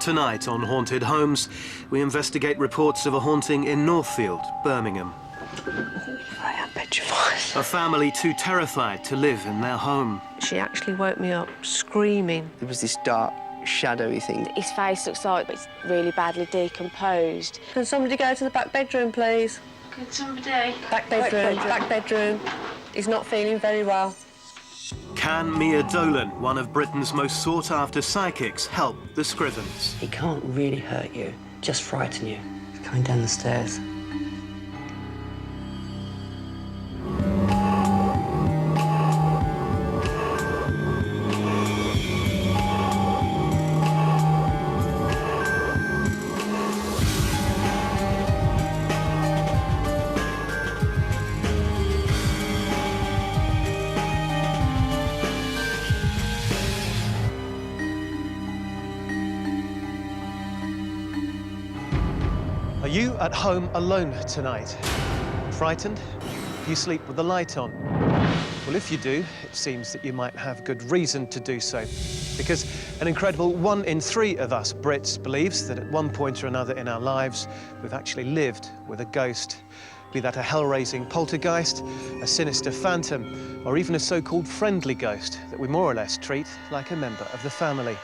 Tonight on Haunted Homes, we investigate reports of a haunting in Northfield, Birmingham. I am petrified. A family too terrified to live in their home. She actually woke me up screaming. There was this dark, shadowy thing. His face looks like it's really badly decomposed. Can somebody go to the back bedroom, please? Could somebody? Back bedroom. He's not feeling very well. Can Mia Dolan, one of Britain's most sought-after psychics, help the Scrivens? He can't really hurt you, just frighten you. He's coming down the stairs. Are you at home alone tonight? Frightened? You sleep with the light on? Well, if you do, it seems that you might have good reason to do so. Because an incredible 1 in 3 of us Brits believes that at one point or another in our lives, we've actually lived with a ghost. Be that a hell-raising poltergeist, a sinister phantom, or even a so-called friendly ghost that we more or less treat like a member of the family.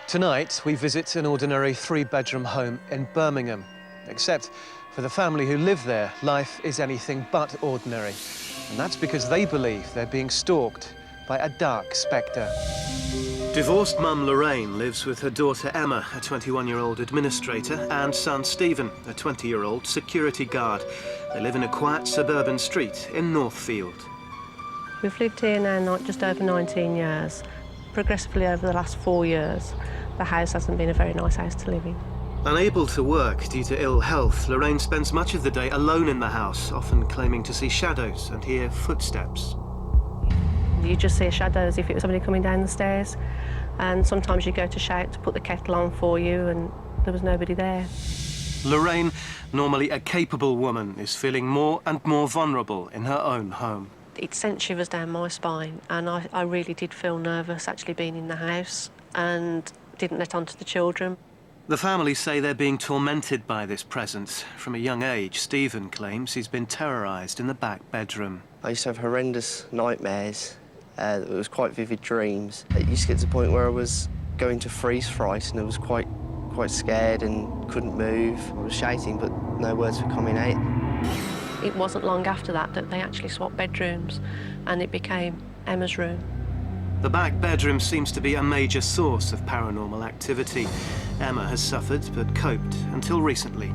Tonight, we visit an ordinary 3-bedroom home in Birmingham. Except for the family who live there, life is anything but ordinary. And that's because they believe they're being stalked by a dark spectre. Divorced mum Lorraine lives with her daughter Emma, a 21-year-old administrator, and son Stephen, a 20-year-old security guard. They live in a quiet suburban street in Northfield. We've lived here now just over 19 years. Progressively over the last 4 years, the house hasn't been a very nice house to live in. Unable to work due to ill health, Lorraine spends much of the day alone in the house, often claiming to see shadows and hear footsteps. You just see a shadow as if it was somebody coming down the stairs, and sometimes you go to shout to put the kettle on for you, and there was nobody there. Lorraine, normally a capable woman, is feeling more and more vulnerable in her own home. It sent shivers down my spine, and I really did feel nervous actually being in the house, and didn't let on to the children. The family say they're being tormented by this presence. From a young age, Stephen claims he's been terrorised in the back bedroom. I used to have horrendous nightmares. It was quite vivid dreams. It used to get to the point where I was going to freeze fright and I was quite scared and couldn't move. I was shouting, but no words were coming out. It wasn't long after that they actually swapped bedrooms, and it became Emma's room. The back bedroom seems to be a major source of paranormal activity. Emma has suffered but coped until recently.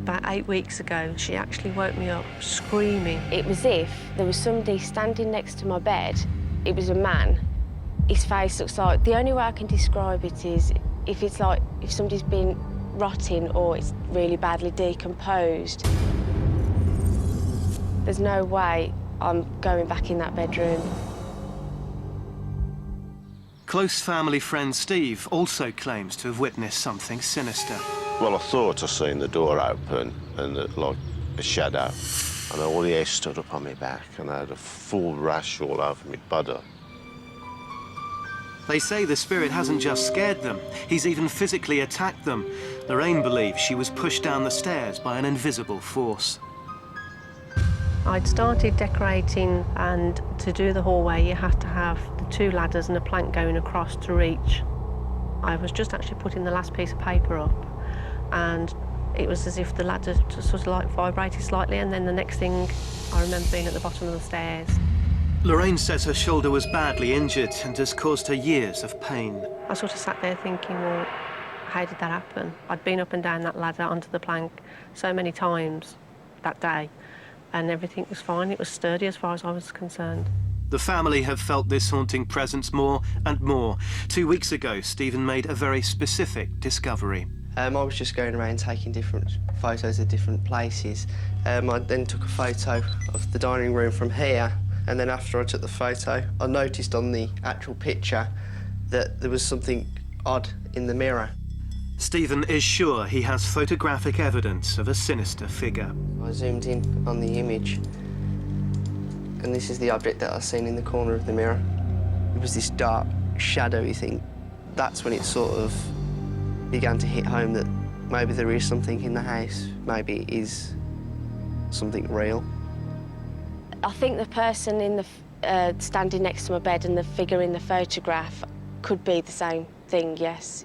About 8 weeks ago, she actually woke me up screaming. It was as if there was somebody standing next to my bed. It was a man. His face looks like... The only way I can describe it is if it's like if somebody's been rotting or it's really badly decomposed. There's no way I'm going back in that bedroom. Close family friend Steve also claims to have witnessed something sinister. Well, I thought I seen the door open and like a shadow, and all the hair stood up on my back, and I had a full rash all over my body. They say the spirit hasn't just scared them, he's even physically attacked them. Lorraine believes she was pushed down the stairs by an invisible force. I'd started decorating, and to do the hallway you have to have the 2 ladders and a plank going across to reach. I was just actually putting the last piece of paper up, and it was as if the ladder just sort of like vibrated slightly, and then the next thing I remember being at the bottom of the stairs. Lorraine says her shoulder was badly injured and has caused her years of pain. I sort of sat there thinking, well, how did that happen? I'd been up and down that ladder onto the plank so many times that day, and everything was fine. It was sturdy as far as I was concerned. The family have felt this haunting presence more and more. 2 weeks ago, Stephen made a very specific discovery. I was just going around taking different photos of different places. I then took a photo of the dining room from here, and then after I took the photo, I noticed on the actual picture that there was something odd in the mirror. Stephen is sure he has photographic evidence of a sinister figure. I zoomed in on the image, and this is the object that I seen in the corner of the mirror. It was this dark, shadowy thing. That's when it sort of began to hit home that maybe there is something in the house, maybe it is something real. I think the person in the standing next to my bed and the figure in the photograph could be the same thing, yes.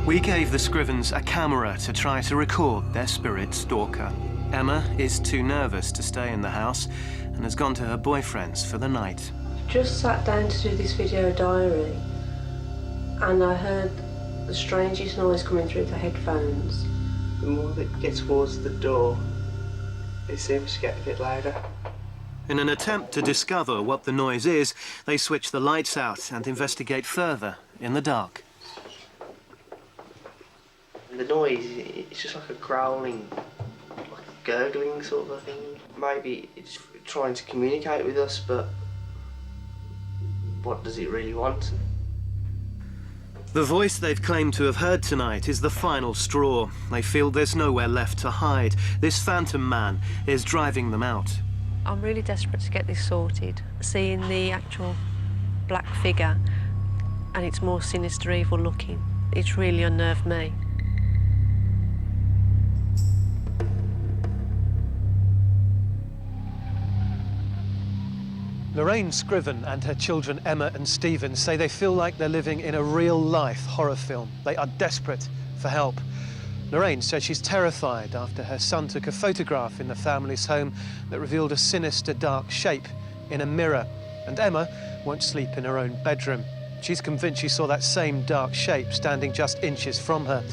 We gave the Scrivens a camera to try to record their spirit stalker. Emma is too nervous to stay in the house and has gone to her boyfriend's for the night. Just sat down to do this video diary and I heard the strangest noise coming through the headphones. The more that gets towards the door, it seems to get a bit louder. In an attempt to discover what the noise is, they switch the lights out and investigate further in the dark. And the noise, it's just like a growling, like a gurgling sort of a thing. Maybe it's trying to communicate with us, but what does it really want? The voice they've claimed to have heard tonight is the final straw. They feel there's nowhere left to hide. This phantom man is driving them out. I'm really desperate to get this sorted. Seeing the actual black figure, and it's more sinister, evil looking, it's really unnerved me. Lorraine Scriven and her children Emma and Stephen say they feel like they're living in a real-life horror film. They are desperate for help. Lorraine says she's terrified after her son took a photograph in the family's home that revealed a sinister, dark shape in a mirror. And Emma won't sleep in her own bedroom. She's convinced she saw that same dark shape standing just inches from her.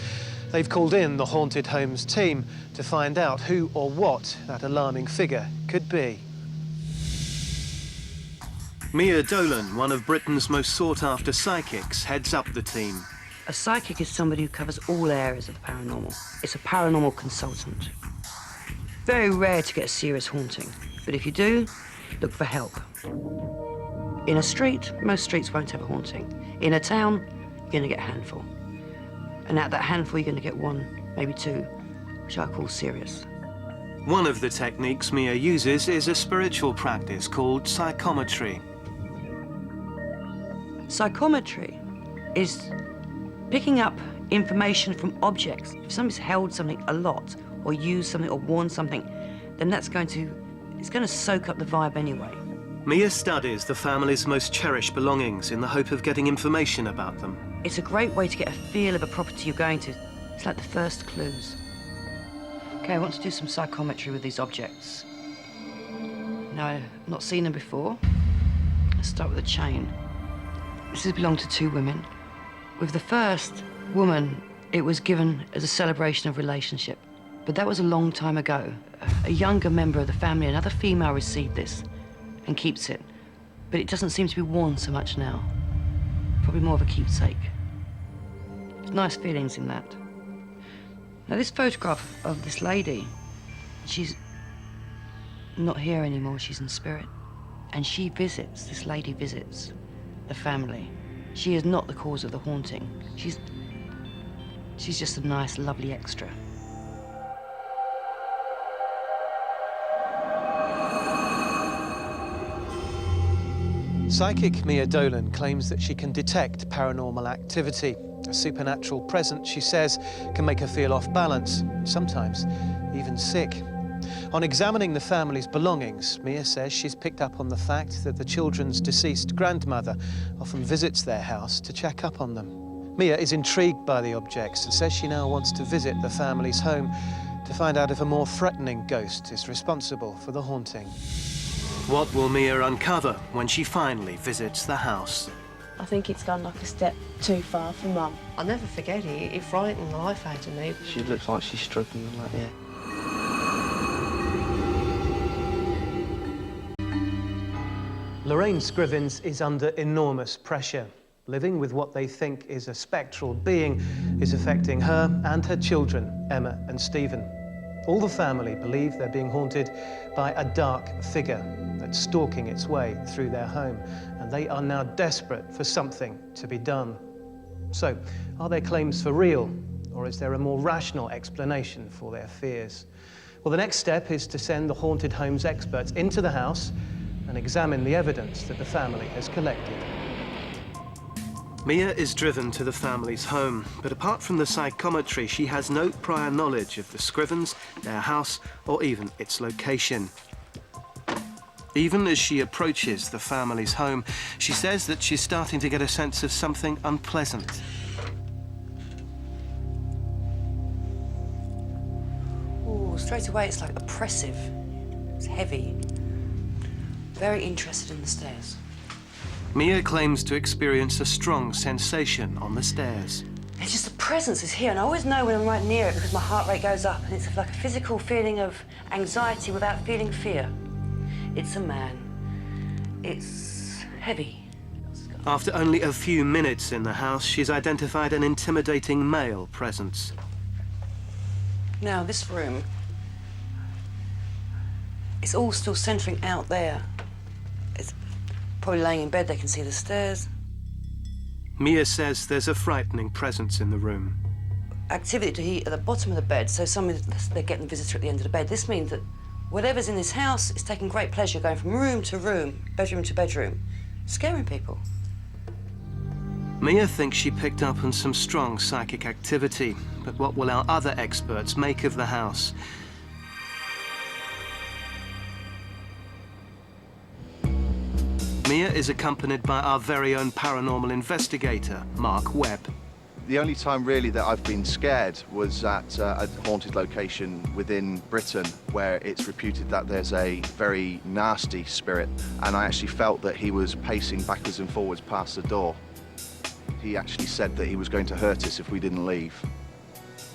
They've called in the Haunted Homes team to find out who or what that alarming figure could be. Mia Dolan, one of Britain's most sought-after psychics, heads up the team. A psychic is somebody who covers all areas of the paranormal. It's a paranormal consultant. Very rare to get a serious haunting, but if you do, look for help. In a street, most streets won't have a haunting. In a town, you're going to get a handful. And out of that handful, you're going to get one, maybe two, which I call serious. One of the techniques Mia uses is a spiritual practice called psychometry. Psychometry is picking up information from objects. If somebody's held something a lot, or used something, or worn something, then it's going to soak up the vibe anyway. Mia studies the family's most cherished belongings in the hope of getting information about them. It's a great way to get a feel of a property you're going to. It's like the first clues. Okay, I want to do some psychometry with these objects. Now, I've not seen them before. Let's start with a chain. This has belonged to two women. With the first woman, it was given as a celebration of relationship. But that was a long time ago. A younger member of the family, another female, received this and keeps it. But it doesn't seem to be worn so much now. Probably more of a keepsake. There's nice feelings in that. Now, this photograph of this lady, she's not here anymore, she's in spirit. And this lady visits the family. She is not the cause of the haunting. She's just a nice, lovely extra. Psychic Mia Dolan claims that she can detect paranormal activity. A supernatural presence, she says, can make her feel off balance, sometimes even sick. On examining the family's belongings, Mia says she's picked up on the fact that the children's deceased grandmother often visits their house to check up on them. Mia is intrigued by the objects and says she now wants to visit the family's home to find out if a more threatening ghost is responsible for the haunting. What will Mia uncover when she finally visits the house? I think it's gone like a step too far for Mum. I'll never forget it. It frightened the life out of me. She looks like she's struggling, like, yeah. Lorraine Scrivens is under enormous pressure. Living with what they think is a spectral being is affecting her and her children, Emma and Stephen. All the family believe they're being haunted by a dark figure that's stalking its way through their home, and they are now desperate for something to be done. So, are their claims for real, or is there a more rational explanation for their fears? Well, the next step is to send the Haunted Homes experts into the house and examine the evidence that the family has collected. Mia is driven to the family's home, but apart from the psychometry, she has no prior knowledge of the Scrivens, their house, or even its location. Even as she approaches the family's home, she says that she's starting to get a sense of something unpleasant. Oh, straight away it's like oppressive. It's heavy. Very interested in the stairs. Mia claims to experience a strong sensation on the stairs. It's just the presence is here, and I always know when I'm right near it because my heart rate goes up, and it's like a physical feeling of anxiety without feeling fear. It's a man. It's heavy. After only a few minutes in the house, she's identified an intimidating male presence. Now, this room, it's all still centering out there. It's probably laying in bed, they can see the stairs. Mia says there's a frightening presence in the room. Activity at the bottom of the bed, so they're getting a visitor at the end of the bed. This means that whatever's in this house is taking great pleasure going from room to room, bedroom to bedroom, scaring people. Mia thinks she picked up on some strong psychic activity, but what will our other experts make of the house? Mia is accompanied by our very own paranormal investigator, Mark Webb. The only time really that I've been scared was at a haunted location within Britain where it's reputed that there's a very nasty spirit, and I actually felt that he was pacing backwards and forwards past the door. He actually said that he was going to hurt us if we didn't leave.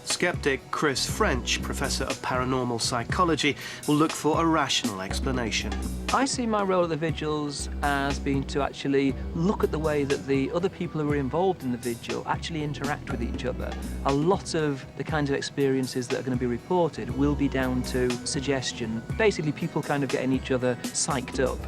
Skeptic Chris French, professor of paranormal psychology, will look for a rational explanation. I see my role at the vigils as being to actually look at the way that the other people who are involved in the vigil actually interact with each other. A lot of the kinds of experiences that are going to be reported will be down to suggestion. Basically, people kind of getting each other psyched up.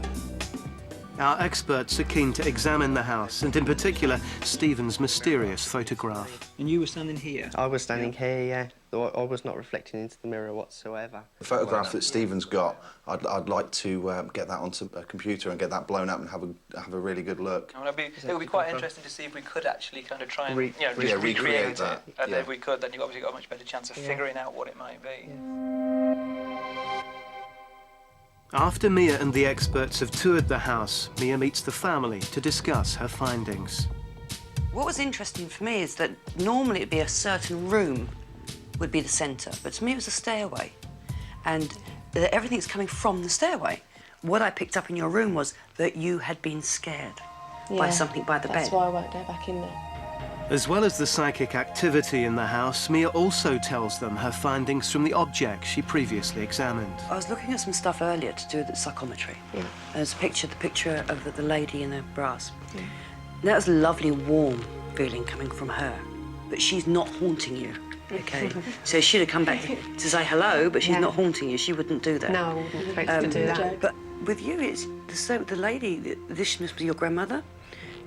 Our experts are keen to examine the house, and in particular, Stephen's mysterious photograph. And you were standing here? I was standing here, yeah. I was not reflecting into the mirror whatsoever. The photograph that Stephen's got, I'd like to get that onto a computer and get that blown up and have a really good look. I mean, it would be quite interesting to see if we could actually kind of try and recreate that. it. And if we could, then you've obviously got a much better chance of figuring out what it might be. After Mia and the experts have toured the house, Mia meets the family to discuss her findings. What was interesting for me is that normally it'd be a certain room would be the centre, but to me it was a stairway. And everything's coming from the stairway. What I picked up in your room was that you had been scared by something by the bed. That's why I won't go back in there. As well as the psychic activity in the house, Mia also tells them her findings from the objects she previously examined. I was looking at some stuff earlier to do with the psychometry. Yeah. There's the picture of the lady in the brass. Yeah. That was a lovely, warm feeling coming from her, but she's not haunting you, okay? So she'd have come back to say hello, but she's not haunting you. She wouldn't do that. No, I wouldn't expect her to do that. But with you, it's the lady, this must be your grandmother.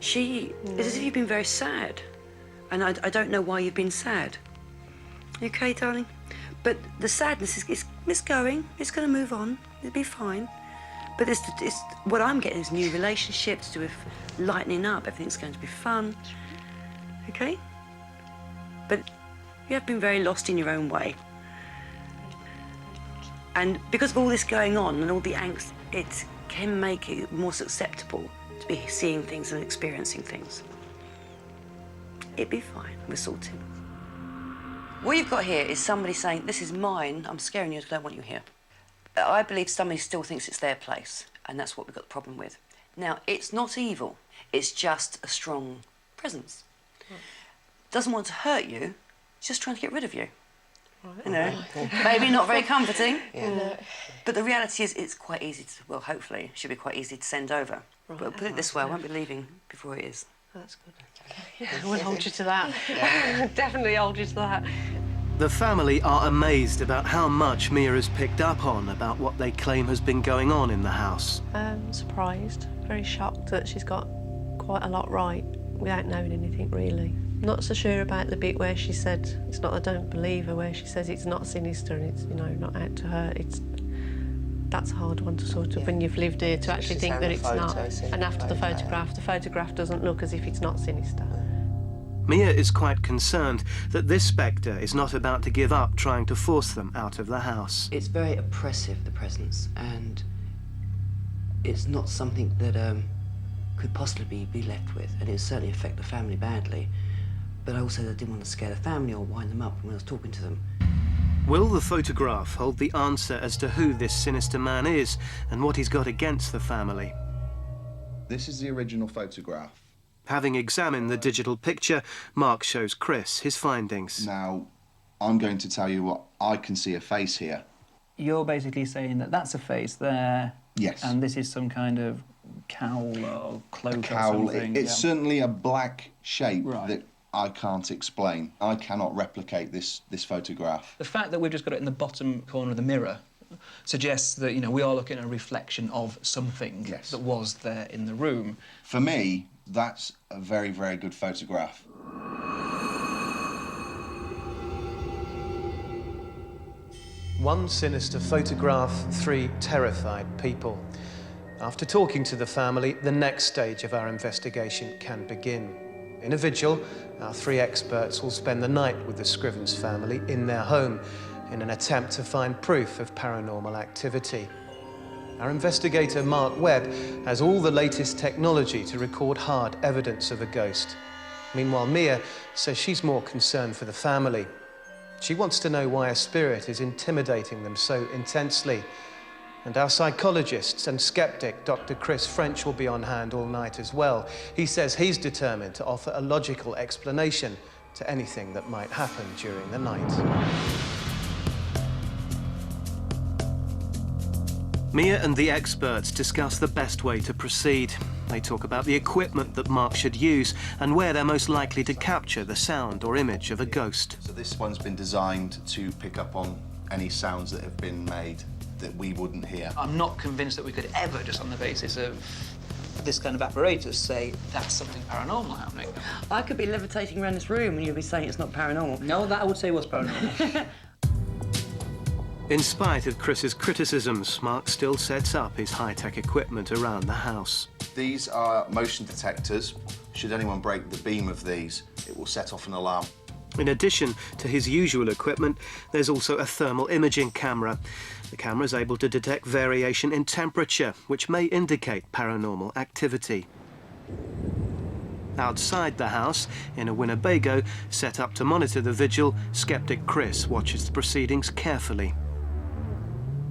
It's as if you've been very sad. And I don't know why you've been sad. You okay, darling? But the sadness it's going. It's going to move on. It'll be fine. But it's what I'm getting is new relationships to do with lightening up. Everything's going to be fun. Okay? But you have been very lost in your own way. And because of all this going on and all the angst, it can make it more susceptible to be seeing things and experiencing things. It'd be fine. We're sorted. What you've got here is somebody saying, this is mine, I'm scaring you, I don't want you here. I believe somebody still thinks it's their place, and that's what we've got the problem with. Now, it's not evil, it's just a strong presence. Doesn't want to hurt you, it's just trying to get rid of you. Right. You know, maybe not very comforting, but the reality is it's quite easy to, well, hopefully, it should be quite easy to send over. Right. But put it this way, I won't be leaving before it is. That's good. Yeah, we'll hold you to that. Definitely hold you to that. The family are amazed about how much Mia has picked up on about what they claim has been going on in the house. Surprised, very shocked that she's got quite a lot right without knowing anything really. Not so sure about the bit where she said, it's not I don't believe her, where she says it's not sinister and it's, you know, not out to hurt. That's a hard one to sort of, when you've lived here, to actually think that it's not. And after the photograph doesn't look as if it's not sinister. Mia is quite concerned that this spectre is not about to give up trying to force them out of the house. It's very oppressive, the presence, and it's not something that could possibly be left with, and it would certainly affect the family badly. But I also didn't want to scare the family or wind them up when I was talking to them. Will the photograph hold the answer as to who this sinister man is and what he's got against the family? This is the original photograph. Having examined the digital picture, Mark shows Chris his findings. Now, I'm going to tell you what I can see a face here. You're basically saying that that's a face there. Yes. And this is some kind of cowl or cloak or Cowl. something. It's certainly a black shape Right. that I can't explain. I cannot replicate this photograph. The fact that we've just got it in the bottom corner of the mirror suggests that, you know, we are looking at a reflection of something that was there in the room. For me, that's a very, very good photograph. One sinister photograph, 3 terrified people. After talking to the family, the next stage of our investigation can begin. In a vigil, our 3 experts will spend the night with the Scrivens family in their home in an attempt to find proof of paranormal activity. Our investigator, Mark Webb, has all the latest technology to record hard evidence of a ghost. Meanwhile, Mia says she's more concerned for the family. She wants to know why a spirit is intimidating them so intensely. And our psychologist and skeptic, Dr. Chris French, will be on hand all night as well. He says he's determined to offer a logical explanation to anything that might happen during the night. Mia and the experts discuss the best way to proceed. They talk about the equipment that Mark should use and where they're most likely to capture the sound or image of a ghost. So this one's been designed to pick up on any sounds that have been made that we wouldn't hear. I'm not convinced that we could ever, just on the basis of this kind of apparatus, say that's something paranormal happening. I could be levitating around this room and you'll be saying it's not paranormal. No, that I would say was paranormal. In spite of Chris's criticisms, Mark still sets up his high-tech equipment around the house. These are motion detectors. Should anyone break the beam of these, it will set off an alarm. In addition to his usual equipment, there's also a thermal imaging camera. The camera is able to detect variation in temperature, which may indicate paranormal activity. Outside the house, in a Winnebago set up to monitor the vigil, skeptic Chris watches the proceedings carefully.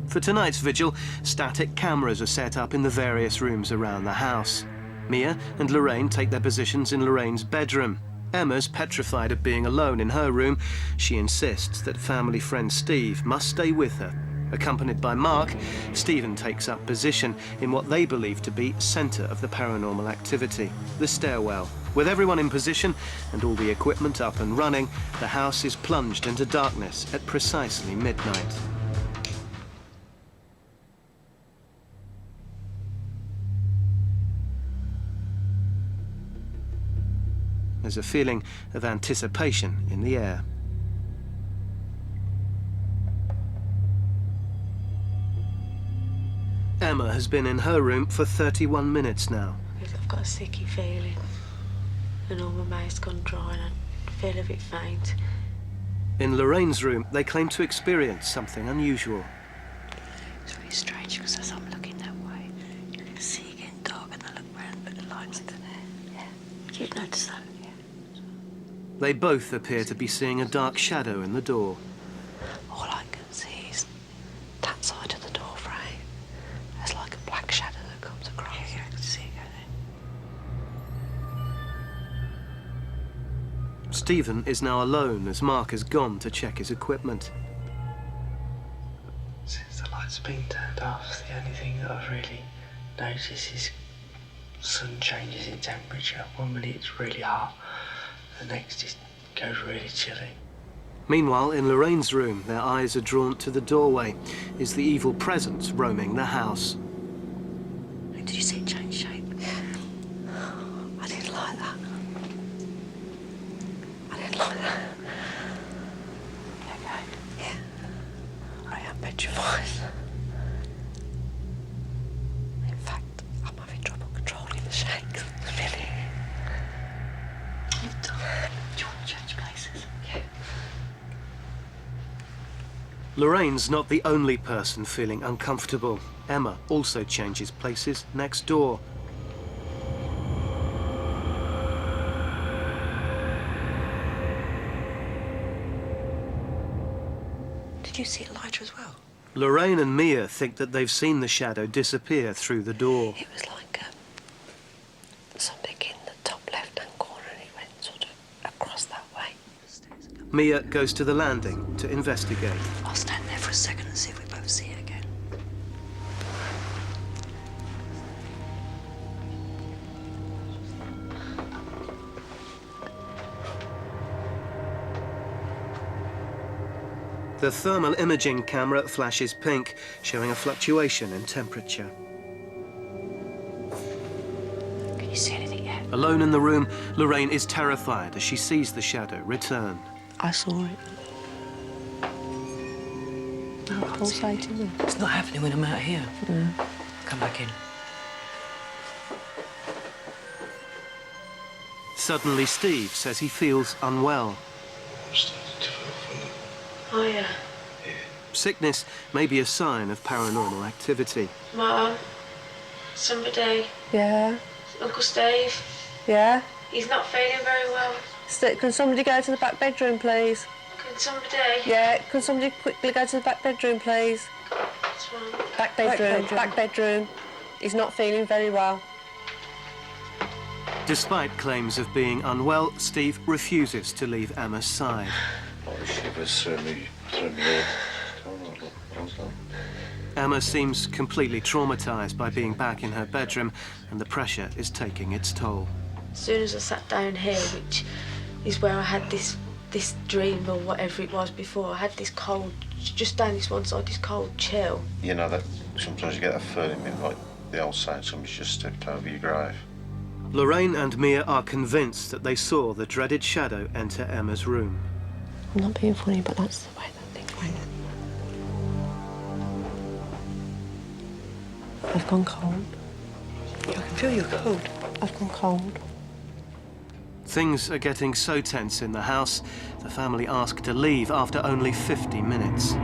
For tonight's vigil, static cameras are set up in the various rooms around the house. Mia and Lorraine take their positions in Lorraine's bedroom. Emma's petrified of being alone in her room. She insists that family friend Steve must stay with her. Accompanied by Mark, Stephen takes up position in what they believe to be centre of the paranormal activity, the stairwell. With everyone in position and all the equipment up and running, the house is plunged into darkness at precisely midnight. There's a feeling of anticipation in the air. Emma has been in her room for 31 minutes now. I've got a sicky feeling, and all my mouth's gone dry, and I feel a bit faint. In Lorraine's room, they claim to experience something unusual. It's really strange because as I'm looking that way, you can see it getting dark, and I look round, but the lights are there. Yeah, you've noticed that. Yeah. They both appear to be seeing a dark shadow in the door. All I can see is that side of the door frame. There's like a black shadow that comes across. Yeah, I can see it going in. Stephen is now alone as Mark has gone to check his equipment. Since the lights have been turned off, the only thing that I've really noticed is sun changes in temperature. 1 minute it's really hot, the next it goes really chilly. Meanwhile, in Lorraine's room, their eyes are drawn to the doorway. Is the evil presence roaming the house? Did you see it change shape? I didn't like that. I didn't like that. Okay. Yeah. I am petrified. Lorraine's not the only person feeling uncomfortable. Emma also changes places next door. Did you see Elijah as well? Lorraine and Mia think that they've seen the shadow disappear through the door. It was like something in the top left-hand corner, and it went sort of across that way. Mia goes to the landing to investigate. I'll stand there for a second and see if we both see it again. The thermal imaging camera flashes pink, showing a fluctuation in temperature. Can you see anything yet? Alone in the room, Lorraine is terrified as she sees the shadow return. I saw it. Pulsating there. It's not happening when I'm out here. No. Come back in. Suddenly, Steve says he feels unwell. Oh, yeah. Sickness may be a sign of paranormal activity. Mum, somebody, Yeah, Uncle Steve, yeah. he's not feeling very well. Can somebody go to the back bedroom, please? Can somebody? Yeah, can somebody quickly go to the back bedroom, please? What's wrong? Back bedroom, back bedroom. He's not feeling very well. Despite claims of being unwell, Steve refuses to leave Emma's side. She was through me in. Emma seems completely traumatized by being back in her bedroom, and the pressure is taking its toll. As soon as I sat down here, which is where I had this dream or whatever it was before, I had this cold, just down this one side, this cold chill. You know that sometimes you get that feeling, like the old saying, somebody's just stepped over your grave. Lorraine and Mia are convinced that they saw the dreaded shadow enter Emma's room. I'm not being funny, but that's the way that thing went. I've gone cold. I can feel you're cold. I've gone cold. Things are getting so tense in the house, the family ask to leave after only 50 minutes.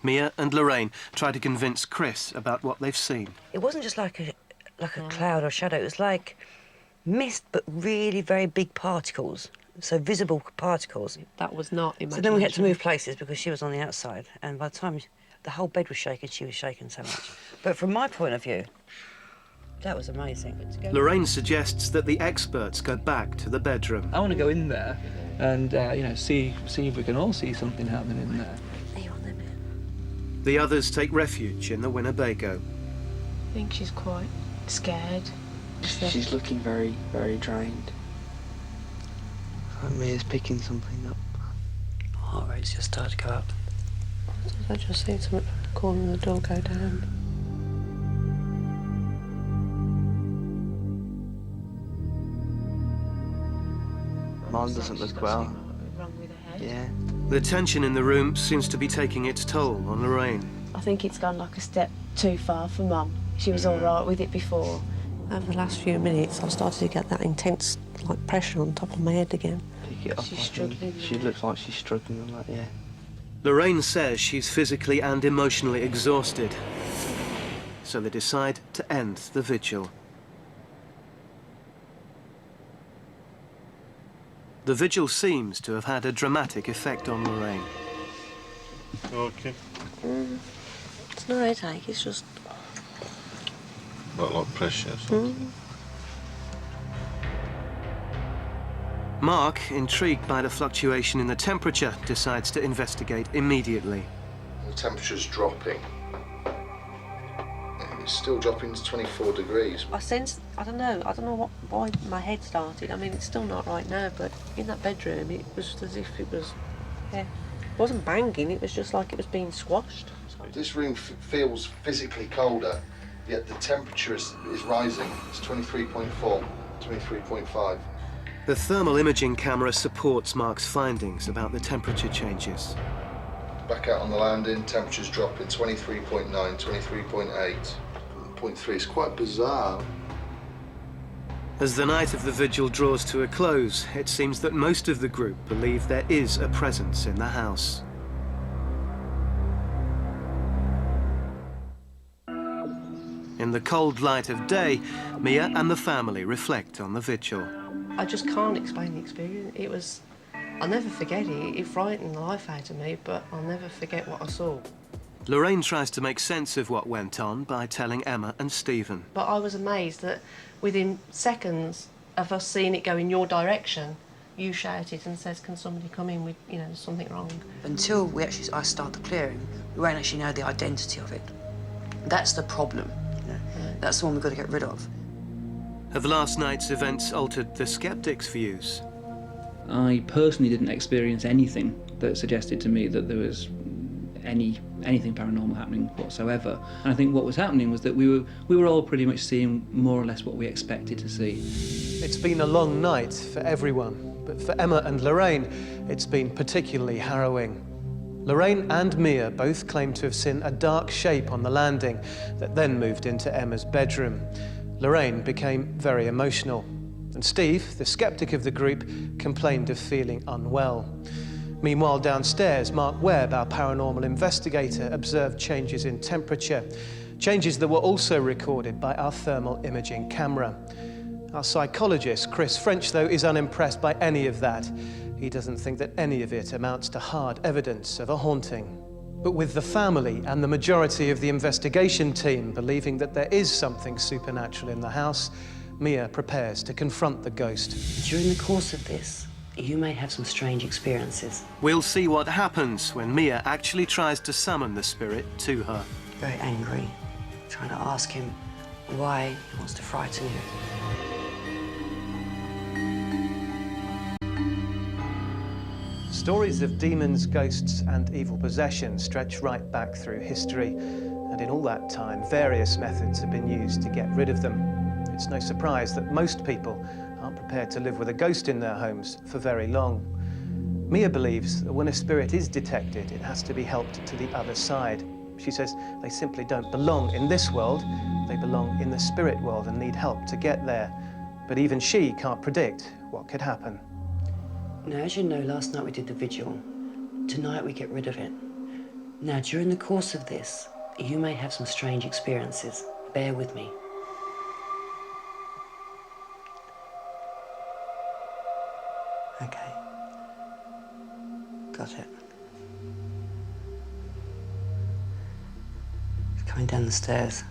Mia and Lorraine try to convince Chris about what they've seen. It wasn't just like a cloud or shadow. It was like mist, but really very big particles. So visible particles. That was not imagination. So then we had to move places because she was on the outside, and by the time the whole bed was shaking, she was shaking so much. But from my point of view, that was amazing. Lorraine suggests that the experts go back to the bedroom. I want to go in there and, you know, see if we can all see something happening in there. Are you on there, Mia? The others take refuge in the Winnebago. I think she's quite scared. She's looking very, very drained. Like Mia's picking something up. Heart rate's just started to go up. I just seen something from the corner of the door go down. Mine doesn't look well. Wrong with her head. Yeah. The tension in the room seems to be taking its toll on Lorraine. I think it's gone like a step too far for Mum. She was all right with it before. Over the last few minutes, I've started to get that intense, like, pressure on top of my head again. Pick it up. She's I think. struggling. She looks like she's struggling a lot, yeah. Lorraine says she's physically and emotionally exhausted, so they decide to end the vigil. The vigil seems to have had a dramatic effect on Lorraine. Okay. It's no headache, it's just... Not like pressure or something. Mark, intrigued by the fluctuation in the temperature, decides to investigate immediately. The temperature's dropping. It's still dropping to 24 degrees. I sense, I don't know why my head started. I mean, it's still not right now, but in that bedroom, it was as if it was, yeah, it wasn't banging, it was just like it was being squashed. This room feels physically colder, yet the temperature is rising. It's 23.4, 23.5. The thermal imaging camera supports Mark's findings about the temperature changes. Back out on the landing, temperature's dropping 23.9, 23.8, 0.3. It's quite bizarre. As the night of the vigil draws to a close, it seems that most of the group believe there is a presence in the house. in the cold light of day, Mia and the family reflect on the vigil. I just can't explain the experience. It was... I'll never forget it. It frightened the life out of me, but I'll never forget what I saw. Lorraine tries to make sense of what went on by telling Emma and Stephen. But I was amazed that within seconds of us seeing it go in your direction, you shouted and says, can somebody come in with, you know, there's something wrong. Until I start the clearing, we won't actually know the identity of it. That's the problem. You know? That's the one we've got to get rid of. Have last night's events altered the skeptics' views? I personally didn't experience anything that suggested to me that there was anything paranormal happening whatsoever. And I think what was happening was that we were all pretty much seeing more or less what we expected to see. It's been a long night for everyone, but for Emma and Lorraine, it's been particularly harrowing. Lorraine and Mia both claim to have seen a dark shape on the landing that then moved into Emma's bedroom. Lorraine became very emotional, and Steve, the skeptic of the group, complained of feeling unwell. Meanwhile, downstairs, Mark Webb, our paranormal investigator, observed changes in temperature, changes that were also recorded by our thermal imaging camera. Our psychologist, Chris French, though, is unimpressed by any of that. He doesn't think that any of it amounts to hard evidence of a haunting. But with the family and the majority of the investigation team believing that there is something supernatural in the house, Mia prepares to confront the ghost. During the course of this, you may have some strange experiences. We'll see what happens when Mia actually tries to summon the spirit to her. Very angry, trying to ask him why he wants to frighten you. Stories of demons, ghosts, and evil possession stretch right back through history, and in all that time, various methods have been used to get rid of them. It's no surprise that most people aren't prepared to live with a ghost in their homes for very long. Mia believes that when a spirit is detected, it has to be helped to the other side. She says they simply don't belong in this world, they belong in the spirit world and need help to get there. But even she can't predict what could happen. Now, as you know, last night we did the vigil. Tonight we get rid of it. Now, during the course of this, you may have some strange experiences. Bear with me. Okay. Got it. It's coming down the stairs.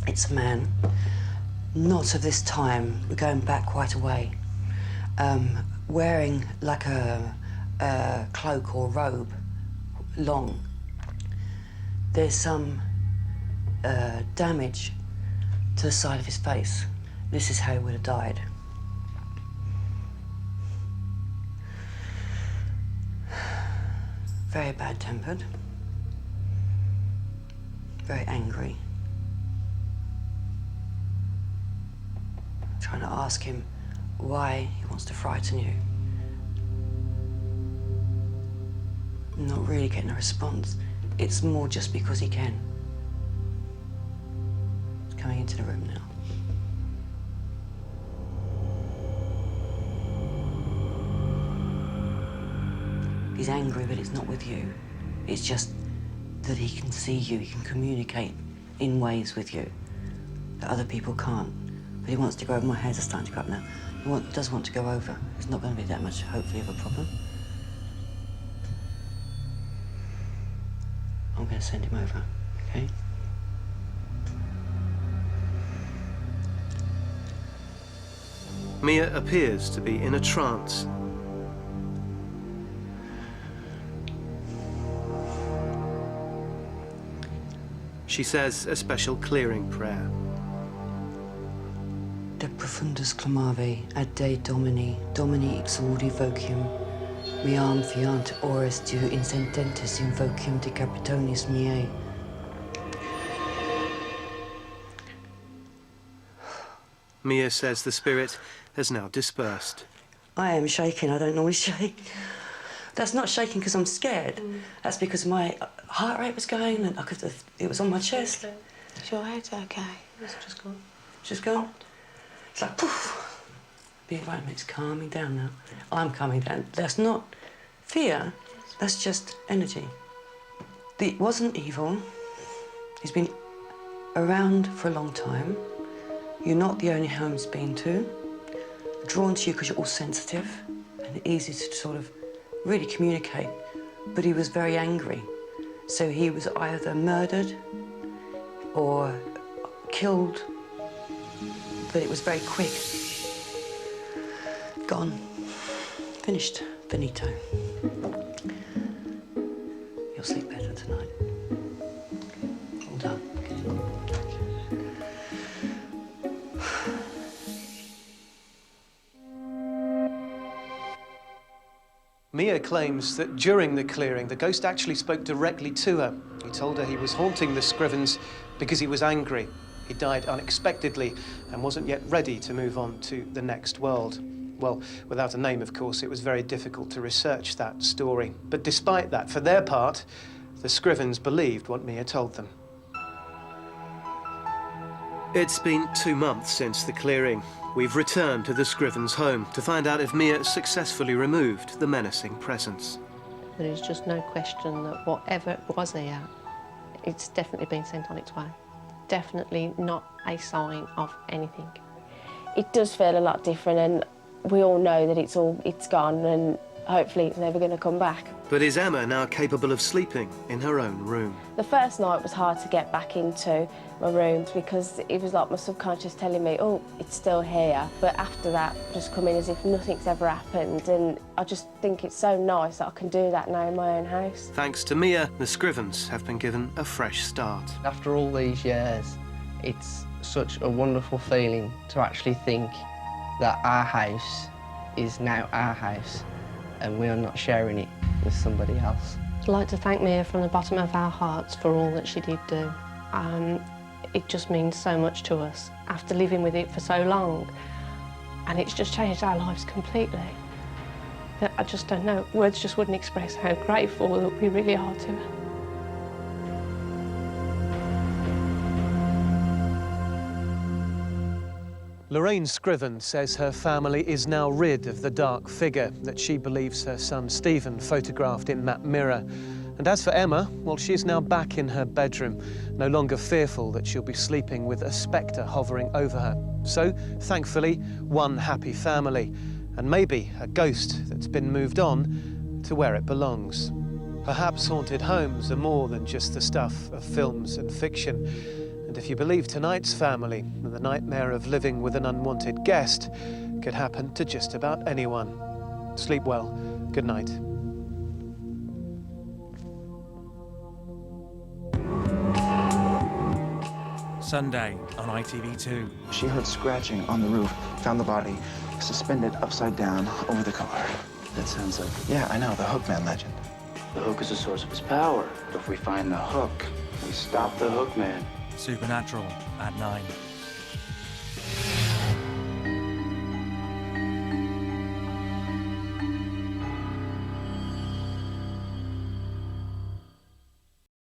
It's a man. Not of this time. We're going back quite a way. Wearing like a cloak or robe, long. There's some damage to the side of his face. This is how he would have died. Very bad-tempered. Very angry. Trying to ask him why he wants to frighten you. Not really getting a response. It's more just because he can. He's coming into the room now. He's angry, but it's not with you. It's just that he can see you, he can communicate in ways with you that other people can't. But he wants to go over. My hairs are starting to go up now. He does want to go over. It's not going to be that much, hopefully, of a problem. I'm going to send him over, okay? Mia appears to be in a trance. She says a special clearing prayer. De profundus clamavi ad Dei Domini, Domini exaudi vocem, meam fiant ores tu incendentis invocium de capitonis miei. Mia says the spirit has now dispersed. I am shaking. I don't normally shake. That's not shaking because I'm scared. That's because my heart rate was going and it was on my chest. Is your head okay? It's just gone. Just gone. It's like, poof. Be right, it's calming down now. I'm calming down. That's not fear. That's just energy. It wasn't evil. He's been around for a long time. You're not the only home he's been to. Drawn to you because you're all sensitive and easy to sort of really communicate. But he was very angry. So he was either murdered or killed, but it was very quick. Gone. Finished. Finito. You'll sleep better tonight. All done. Mia claims that during the clearing, the ghost actually spoke directly to her. He told her he was haunting the Scrivens because he was angry. He died unexpectedly and wasn't yet ready to move on to the next world. Well, without a name, of course, it was very difficult to research that story. But despite that, for their part, the Scrivens believed what Mia told them. It's been 2 months since the clearing. We've returned to the Scrivens' home to find out if Mia successfully removed the menacing presence. There is just no question that whatever was here, it's definitely been sent on its way. Definitely not a sign of anything. It does feel a lot different, and we all know that it's gone, and hopefully it's never going to come back. But is Emma now capable of sleeping in her own room? The first night was hard to get back into my rooms because it was like my subconscious telling me, oh, it's still here. But after that, just come in as if nothing's ever happened, and I just think it's so nice that I can do that now in my own house. Thanks to Mia, the Scrivens have been given a fresh start. After all these years, it's such a wonderful feeling to actually think that our house is now our house and we are not sharing it with somebody else. I'd like to thank Mia from the bottom of our hearts for all that she did do. It just means so much to us after living with it for so long, and it's just changed our lives completely. That I just don't know, words just wouldn't express how grateful that we really are to her. Lorraine Scriven says her family is now rid of the dark figure that she believes her son Stephen photographed in that mirror. And as for Emma, well, she's now back in her bedroom, no longer fearful that she'll be sleeping with a spectre hovering over her. So, thankfully, one happy family, and maybe a ghost that's been moved on to where it belongs. Perhaps haunted homes are more than just the stuff of films and fiction. And if you believe tonight's family, then the nightmare of living with an unwanted guest could happen to just about anyone. Sleep well. Good night. Sunday on ITV2. She heard scratching on the roof, found the body suspended upside down over the car. That sounds like... Yeah, I know, the Hookman legend. The hook is the source of his power. If we find the hook, we stop the Hookman. Supernatural at 9.